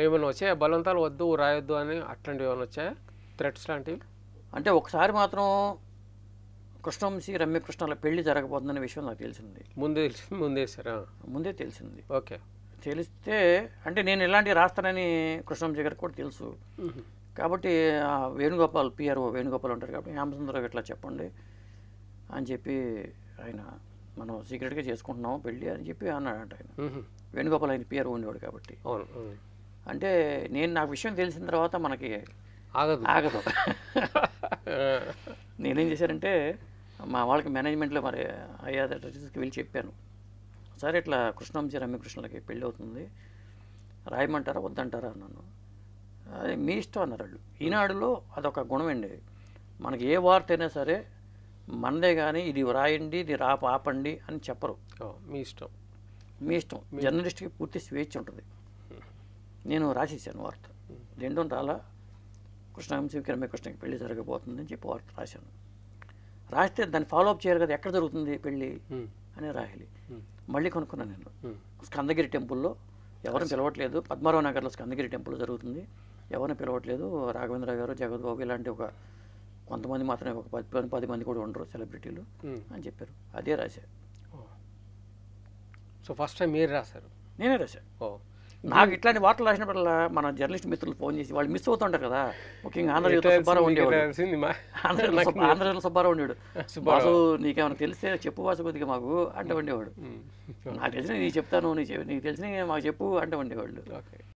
ఏమైనా వచ్చాయా బలవంతాలు వద్దు రాయొద్దు అని అట్లాంటివి ఏమైనా వచ్చాయా థ్రెట్స్ లాంటివి? అంటే ఒకసారి మాత్రం కృష్ణవంశీ రమ్యకృష్ణల పెళ్లి జరగబోతుందనే విషయం నాకు తెలిసింది. ముందే తెలిసింది. ఓకే. తెలిస్తే అంటే నేను ఇలాంటివి రాస్తానని కృష్ణవంశీ గారికి కూడా తెలుసు. కాబట్టి వేణుగోపాల్ పిఆర్ఓ వేణుగోపాల్ ఉంటారు కాబట్టి హేమసుందరరావు ఇట్లా చెప్పండి అని చెప్పి ఆయన మనం సీక్రెట్గా చేసుకుంటున్నాము పెళ్ళి అని చెప్పి అన్నాడంట ఆయన. వేణుగోపాల్ ఆయన పిఆర్ఓ ఉండేవాడు కాబట్టి. అంటే నాకు విషయం తెలిసిన తర్వాత మనకి ఆగదు. నేనేం చేశానంటే మా వాళ్ళకి మేనేజ్మెంట్లో మరి అయ్యాదకి వెళ్ళి చెప్పాను, సరే ఇట్లా కృష్ణవంశీ రమ్యకృష్ణలకి పెళ్ళి అవుతుంది, రాయమంటారా వద్దంటారా అన్నాను. అది మీ ఇష్టం అన్నారు వాళ్ళు. ఈనాడులో అదొక గుణం అండి, మనకి ఏ వార్త అయినా సరే మనదే కానీ ఇది రాయండి ఇది ఆపండి అని చెప్పరు. మీ ఇష్టం. జర్నలిస్ట్కి పూర్తి స్వేచ్ఛ ఉంటుంది. నేను రాసేసాను వార్త, రెండో రాలా కృష్ణవంశీకి రమ్యకృష్ణకి పెళ్లి జరగబోతుందని చెప్పి వార్త రాశాను. రాస్తే దాన్ని ఫాలోఅప్ చేయాలి కదా, ఎక్కడ జరుగుతుంది పెళ్ళి అని రాయాలి. మళ్ళీ కొనుక్కున్నాను నేను. స్కందగిరి టెంపుల్లో ఎవరిని పిలవట్లేదు, పద్మారావు నగర్లో స్కందగిరి టెంపుల్ జరుగుతుంది, ఎవరిని పిలవట్లేదు, రాఘవేంద్ర గారు జగద్బాబు ఇలాంటి ఒక కొంతమంది మాత్రమే, ఒక 10 మంది కూడా ఉండరు సెలబ్రిటీలు అని చెప్పారు. అదే రాశా. సో ఫస్ట్ టైం మీరు రాశారు? నేనే రాశాను. నాకు ఇట్లాంటి వార్తలు రాసినప్పుడల్లా మన జర్నలిస్ట్ మిత్రులు ఫోన్ చేసి వాళ్ళు మిస్ అవుతుంటారు కదా, ముఖ్యంగా ఆంధ్రజ్యోతి సుబ్బారావు ఉండేవాడు. ఆంధ్రజ్యోతి సుబ్బారావు ఉండేవాడు. బాసు నీకేమైనా తెలిస్తే చెప్పు బాసు కొద్దిగా మాకు అంటే ఉండేవాడు. నాకు తెలిసిన నీకు చెప్తాను, నీకు తెలిసిన మాకు చెప్పు అంటే ఉండేవాళ్ళు.